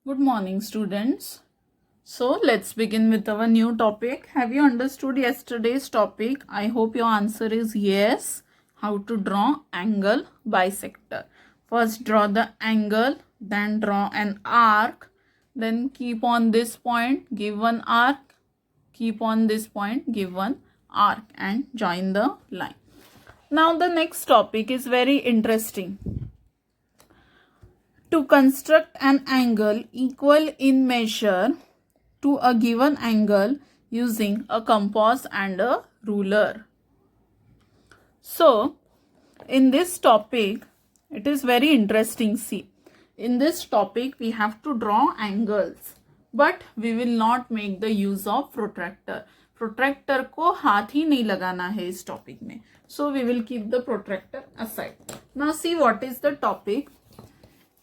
Good morning, students. So, let's begin with our new topic. Have you understood yesterday's topic? I hope your answer is yes. How to draw angle bisector. First, draw the angle, then draw an arc, then keep on this point, give one arc, keep on this point, give one arc, and join the line. Now, the next topic is very interesting. To construct an angle equal in measure to a given angle using a compass and a ruler. So, in this topic, it is very interesting. See, in this topic, we have to draw angles, but we will not make the use of protractor. Protractor को हाथ ही नहीं लगाना है इस topic में. So, we will keep the protractor aside. Now, see what is the topic.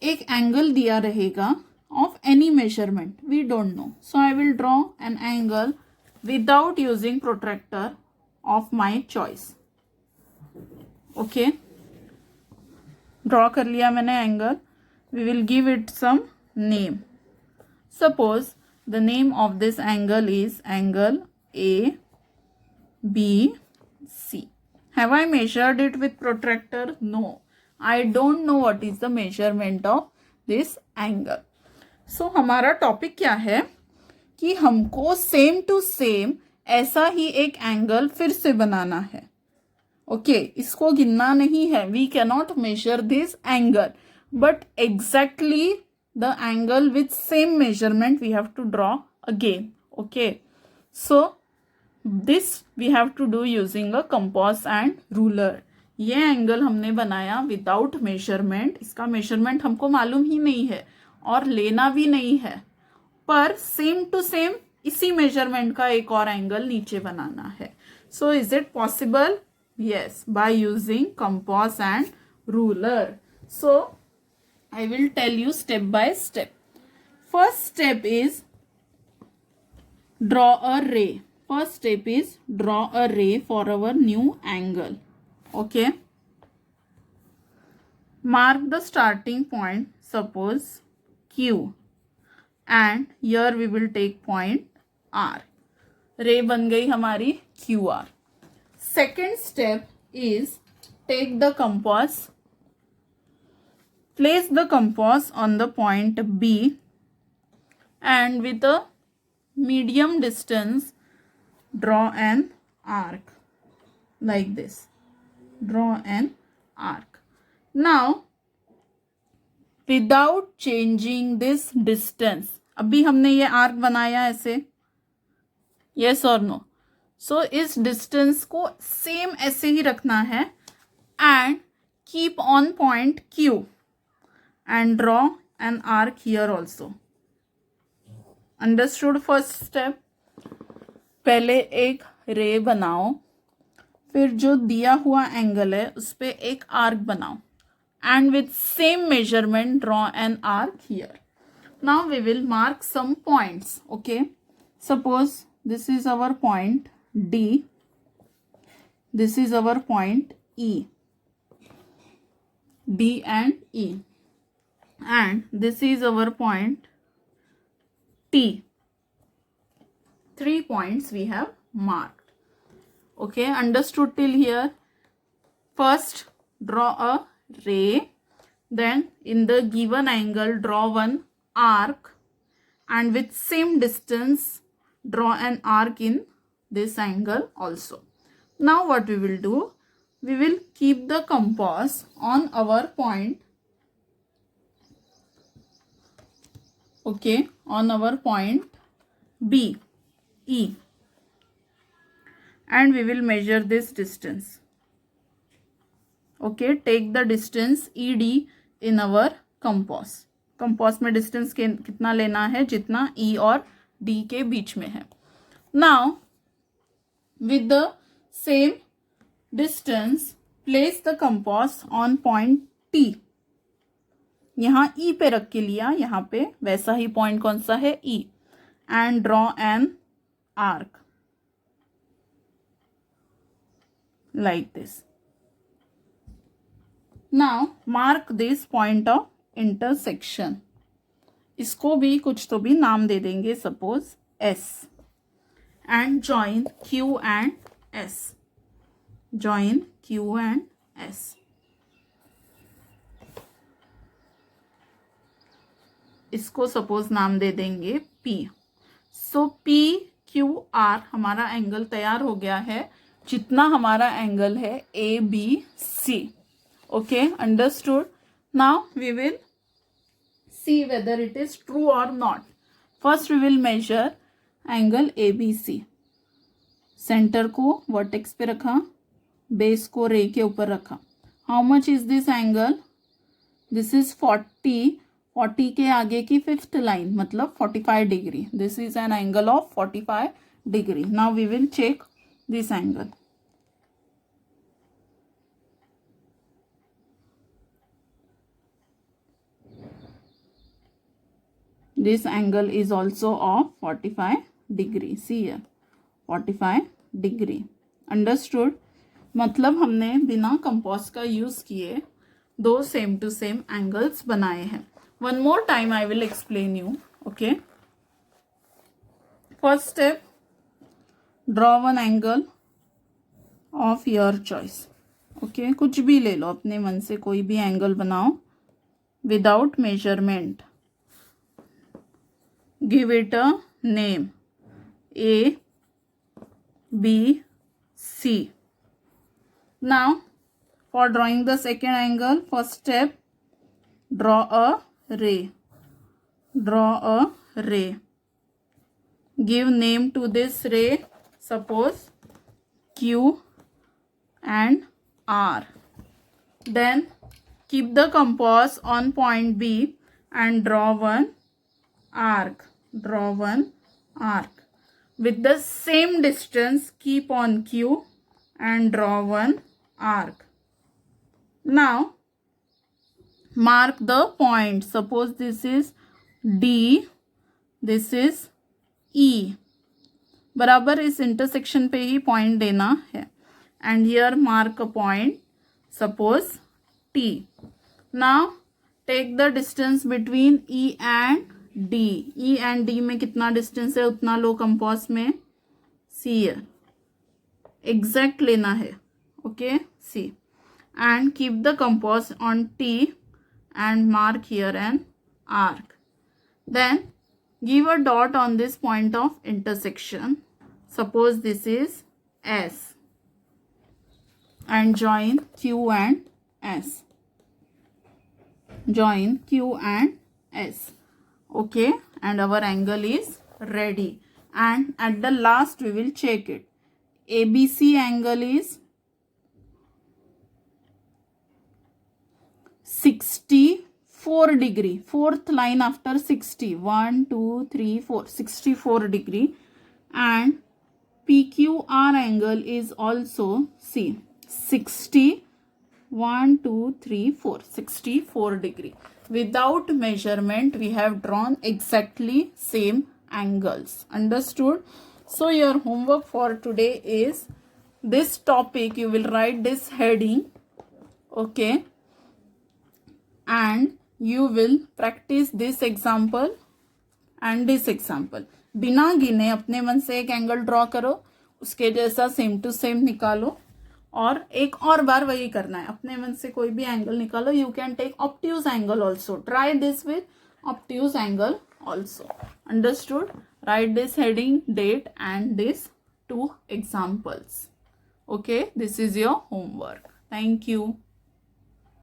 एक angle दिया रहेगा of any measurement we don't know so I will draw an angle without using protractor of my choice. Okay, draw कर लिया मैंने angle. We will give it some name. Suppose the name of this angle is angle A B C. Have I measured it with protractor? No, I don't know what is the measurement of this angle. So हमारा topic क्या है कि हमको same to same ऐसा ही एक angle फिर से बनाना है. ओके, इसको गिनना नहीं है. We cannot measure this angle, but exactly the angle with same measurement we have to draw again. Okay, so this we have to do using a compass and ruler. ये angle हमने बनाया without measurement. इसका measurement हमको मालूम ही नहीं है और लेना भी नहीं है, पर सेम टू सेम इसी मेजरमेंट का एक और एंगल नीचे बनाना है. So is it possible? Yes, by using compass and ruler. So I will tell you step by step. First step is draw a ray. First step is draw a ray for our new angle. Okay, mark the starting point, suppose Q, and here we will take point R. रे बन गई हमारी QR. Second step is take the compass, place the compass on the point B, and with a medium distance draw an arc like this. Draw an arc. Now, without changing this distance, अभी हमने ये arc बनाया ऐसे, yes or no? So इस distance को same ऐसे ही रखना है and keep on point Q and draw an arc here also. Understood first step? पहले एक रे बनाओ, फिर जो दिया हुआ एंगल है उस पर एक आर्क बनाओ and with same measurement draw an arc here. Now we will mark some points. Okay, suppose this is our point D, this is our point E, D and this is our point T. 3 points we have marked. Okay, understood till here? First, draw a ray, then in the given angle draw one arc, and with same distance draw an arc in this angle also. Now what we will do? We will keep the compass on our point. Okay, on our point B, E, and we will measure this distance. Okay, take the distance ED in our compass. compass में distance कितना लेना है? जितना E और D के बीच में है. Now, with the same distance, place the compass on point T. यहाँ E पे रख के लिया, यहाँ पे वैसा ही point कौन सा है? E, and draw an arc like this. Now mark this point of intersection. इसको भी कुछ तो भी नाम दे देंगे, suppose S, and join Q and S, join Q and S. इसको सपोज नाम दे देंगे P. सो PQR हमारा एंगल तैयार हो गया है, जितना हमारा एंगल है ABC. Okay, understood. Now we will see whether it is true or not. First we will measure angle ABC. Centre को वर्टेक्स पे रखा, बेस को रे के ऊपर रखा. How much is this angle? This is 40 के आगे की फिफ्थ लाइन मतलब 45 degree. This is an angle of 45 degree. Now we will check this angle. This angle is also of 45 degree. See here, 45 degree. Understood? मतलब हमने बिना compass का use किए दो सेम टू सेम एंगल्स बनाए हैं. One more time I will explain you. Okay, first step, draw one angle of your choice. Okay, कुछ भी ले लो, अपने मन से कोई भी एंगल बनाओ without measurement. Give it a name, A, B, C. Now, for drawing the second angle, first step, draw a ray. Draw a ray. Give name to this ray, suppose Q and R. Then, keep the compass on point B and draw one arc. Draw one arc with the same distance. Keep on Q and draw one arc. Now mark the point. Suppose this is D, this is E. बराबर इस intersection पे ही point देना है. And here mark a point, suppose T. Now take the distance between E and D. E and D में कितना distance है उतना लो compass में. सी एग्जैक्ट लेना है. Okay, see and keep the compass on T and mark here an arc. Then give a dot on this point of intersection. Suppose this is S and join Q and S. Join Q and S. Okay, and our angle is ready. And at the last we will check it. ABC angle is 64 degree. Fourth line after 60. 1, 2, 3, 4. 64 degree. And PQR angle is also, see, 60. 1, 2, 3, 4. 64 degree. Without measurement we have drawn exactly same angles. Understood? So your homework for today is this topic. You will write this heading. Okay, and you will practice this example and this example. बिना गिने अपने मन से एक angle draw करो, उसके जैसा same to same निकालो, और एक और बार वही करना है. अपने मन से कोई भी एंगल निकालो. You can take obtuse angle also. Try this with obtuse angle also. Understood? Right this heading, date and this 2 examples. Okay, this is your homework. Thank you.